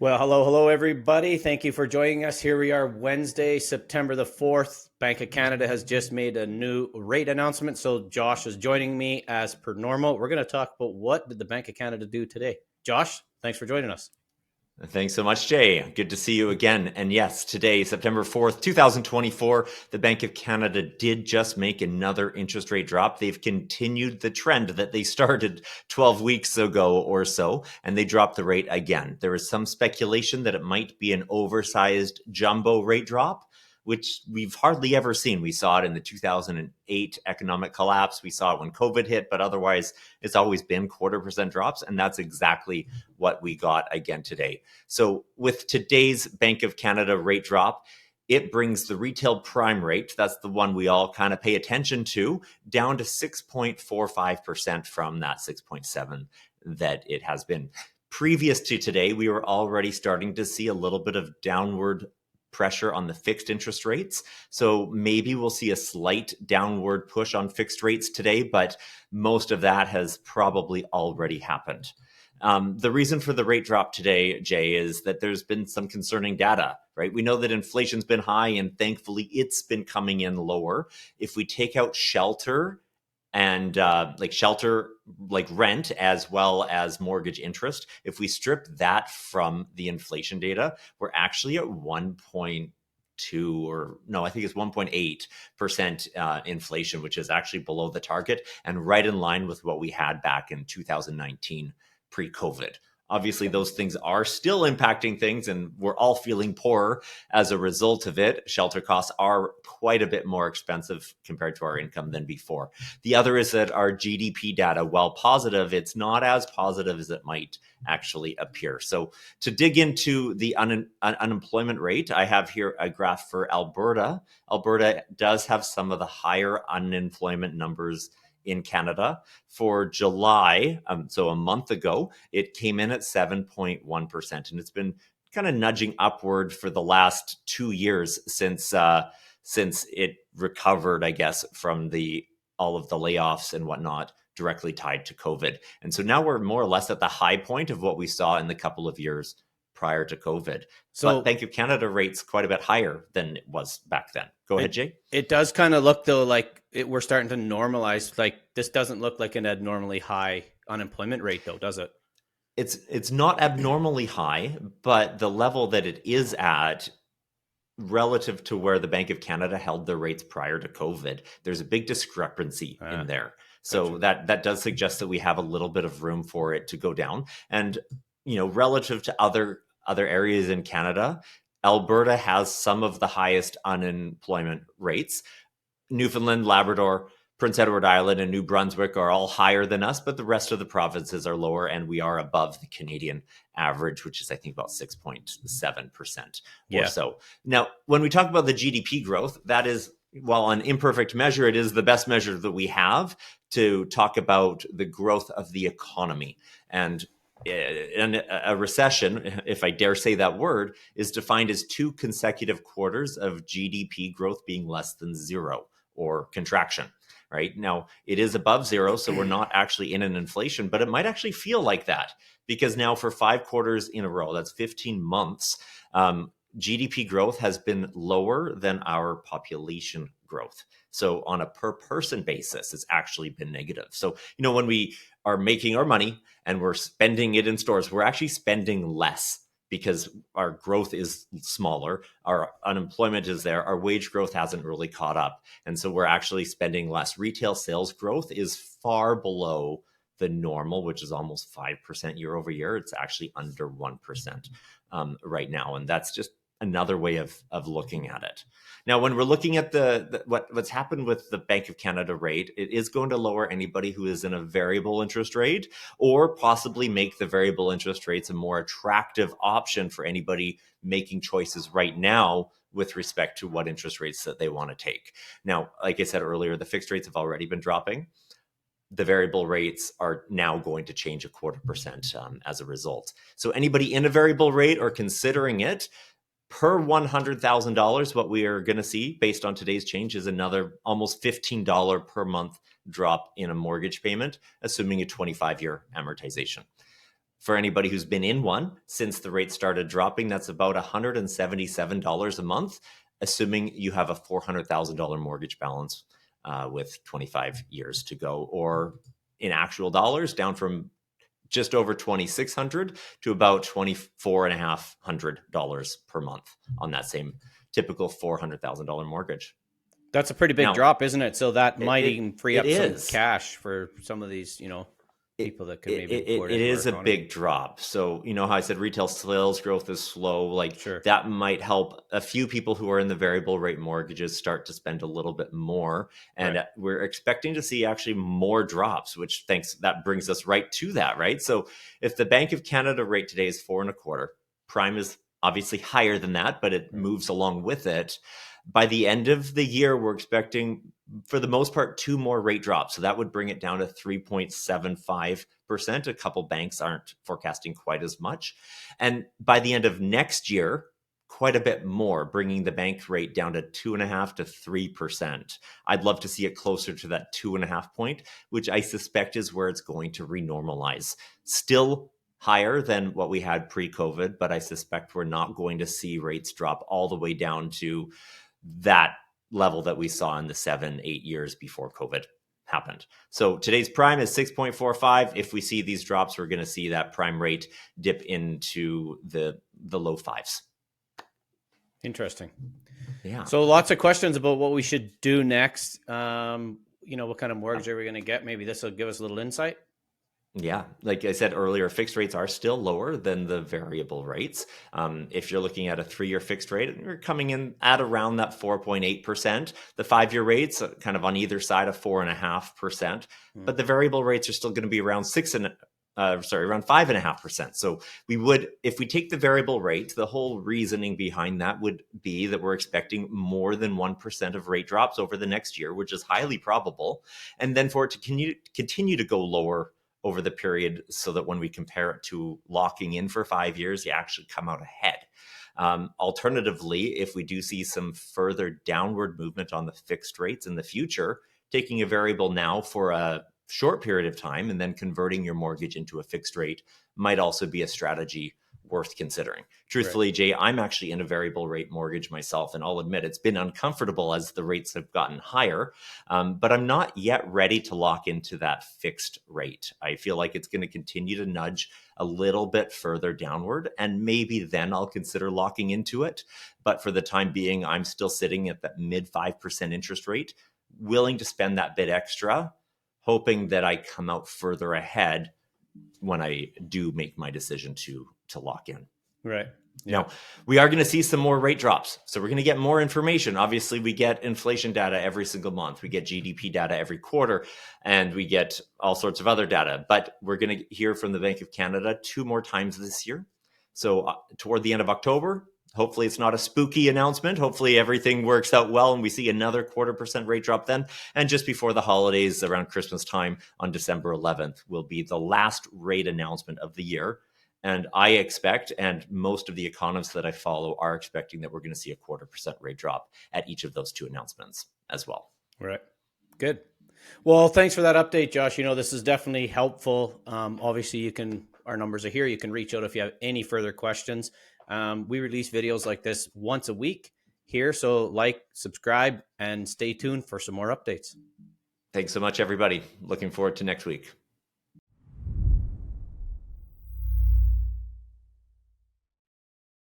Well, hello, everybody. Thank you for joining us. Here we are, Wednesday, September the 4th. Bank of Canada has just made a new rate announcement. So Josh is joining me as per normal. We're going to talk about what did the Bank of Canada do today. Josh, thanks for joining us. Thanks so much, Jay. Good to see you again. And yes, today, September 4th, 2024, the Bank of Canada did just make another interest rate drop. They've continued the trend that they started 12 weeks ago or so, and they dropped the rate again. There is some speculation that it might be an oversized jumbo rate drop, which we've hardly ever seen. We saw it in the 2008 economic collapse. We saw it when COVID hit, but otherwise it's always been 0.25% drops. And that's exactly what we got again today. So with today's Bank of Canada rate drop, it brings the retail prime rate, that's the one we all kind of pay attention to, down to 6.45% from that 6.7 that it has been. Previous to today, we were already starting to see a little bit of downward pressure on the fixed interest rates. So maybe we'll see a slight downward push on fixed rates today, but most of that has probably already happened. The reason for the rate drop today, Jay, is that there's been some concerning data, right? We know that inflation's been high and thankfully it's been coming in lower. If we take out shelter and like rent as well as mortgage interest, if we strip that from the inflation data, we're actually at 1.2 or no, I think it's 1.8% inflation, which is actually below the target and right in line with what we had back in 2019 pre-COVID. Obviously, those things are still impacting things, and we're all feeling poorer as a result of it. Shelter costs are quite a bit more expensive compared to our income than before. The other is that our GDP data, while positive, it's not as positive as it might actually appear. So to dig into the unemployment rate, I have here a graph for Alberta. Alberta does have some of the higher unemployment numbers in Canada. For July, so a month ago, it came in at 7.1%, and it's been kind of nudging upward for the last 2 years since it recovered, I guess, from all of the layoffs and whatnot directly tied to COVID. And so now we're more or less at the high point of what we saw in the couple of years prior to COVID. But Bank of Canada rates quite a bit higher than it was back then. Go ahead, Jay. It does kind of look, though, like we're starting to normalize. Like this doesn't look like an abnormally high unemployment rate, though, does it? It's not abnormally high, but the level that it is at relative to where the Bank of Canada held their rates prior to COVID, there's a big discrepancy in there. So that does suggest that we have a little bit of room for it to go down. And relative to other areas in Canada, Alberta has some of the highest unemployment rates. Newfoundland, Labrador, Prince Edward Island, and New Brunswick are all higher than us, but the rest of the provinces are lower, and we are above the Canadian average, which is, I think, about 6.7% or so. Now, when we talk about the GDP growth, that is, while an imperfect measure, it is the best measure that we have to talk about the growth of the economy. And a recession, if I dare say that word, is defined as 2 consecutive quarters of GDP growth being less than zero or contraction. Right now, it is above zero, so we're not actually in an inflation, but it might actually feel like that because now for 5 quarters in a row, that's 15 months, GDP growth has been lower than our population growth. So on a per person basis, it's actually been negative. So, when we are making our money and we're spending it in stores, we're actually spending less because our growth is smaller, our unemployment is there, our wage growth hasn't really caught up. And so we're actually spending less. Retail sales growth is far below the normal, which is almost 5% year over year. It's actually under 1% right now. And that's just another way of looking at it. Now, when we're looking at what's happened with the Bank of Canada rate, it is going to lower anybody who is in a variable interest rate or possibly make the variable interest rates a more attractive option for anybody making choices right now with respect to what interest rates that they want to take. Now, like I said earlier, the fixed rates have already been dropping. The variable rates are now going to change 0.25% as a result. So anybody in a variable rate or considering it, per $100,000, what we are going to see based on today's change is another almost $15 per month drop in a mortgage payment, assuming a 25-year amortization. For anybody who's been in one since the rate started dropping, that's about $177 a month, assuming you have a $400,000 mortgage balance with 25 years to go, or in actual dollars, down from just over $2,600 to about $2,450 per month on that same typical $400,000 mortgage. That's a pretty big drop, isn't it? So that might even free up some is. cash for some of these, people that could maybe afford it is a big drop. So, you know how I said retail sales growth is slow, like Sure. that might help a few people who are in the variable rate mortgages start to spend a little bit more. And Right. we're expecting to see actually more drops, which that brings us right to that, right? So if the Bank of Canada rate today is 4.25, prime is obviously higher than that, but it moves along with it. By the end of the year, we're expecting, for the most part, 2 more rate drops. So that would bring it down to 3.75%. A couple banks aren't forecasting quite as much. And by the end of next year, quite a bit more, bringing the bank rate down to 2.5% to 3%. I'd love to see it closer to that 2.5 point, which I suspect is where it's going to renormalize. Still higher than what we had pre-COVID, but I suspect we're not going to see rates drop all the way down to that level that we saw in the 7-8 years before COVID happened. So today's prime is 6.45. If we see these drops, we're going to see that prime rate dip into the low fives. Interesting. Yeah. So lots of questions about what we should do next. What kind of mortgage are we going to get? Maybe this will give us a little insight. Yeah, like I said earlier, fixed rates are still lower than the variable rates. If you're looking at a 3-year fixed rate, you're coming in at around that 4.8%. The 5-year rates kind of on either side of 4.5%, but the variable rates are still going to be around around 5.5%. So we would, if we take the variable rate, the whole reasoning behind that would be that we're expecting more than 1% of rate drops over the next year, which is highly probable, and then for it to continue to go lower over the period, so that when we compare it to locking in for 5 years, you actually come out ahead. Alternatively, if we do see some further downward movement on the fixed rates in the future, taking a variable now for a short period of time and then converting your mortgage into a fixed rate might also be a strategy worth considering. Truthfully, right, Jay, I'm actually in a variable rate mortgage myself, and I'll admit it's been uncomfortable as the rates have gotten higher, but I'm not yet ready to lock into that fixed rate. I feel like it's going to continue to nudge a little bit further downward, and maybe then I'll consider locking into it. But for the time being, I'm still sitting at that mid 5% interest rate, willing to spend that bit extra, hoping that I come out further ahead when I do make my decision to lock in. Right. Yeah. Now, we are going to see some more rate drops. So we're going to get more information. Obviously, we get inflation data every single month. We get GDP data every quarter, and we get all sorts of other data. But we're going to hear from the Bank of Canada 2 more times this year. So toward the end of October, hopefully it's not a spooky announcement. Hopefully everything works out well and we see another 0.25% rate drop then. And just before the holidays, around Christmas time on December 11th, will be the last rate announcement of the year. And I expect, and most of the economists that I follow are expecting, that we're going to see a 0.25% rate drop at each of those 2 announcements as well. Right. Good. Well, thanks for that update, Josh. This is definitely helpful. Obviously, our numbers are here. You can reach out if you have any further questions. We release videos like this once a week here. So like, subscribe, and stay tuned for some more updates. Thanks so much, everybody. Looking forward to next week.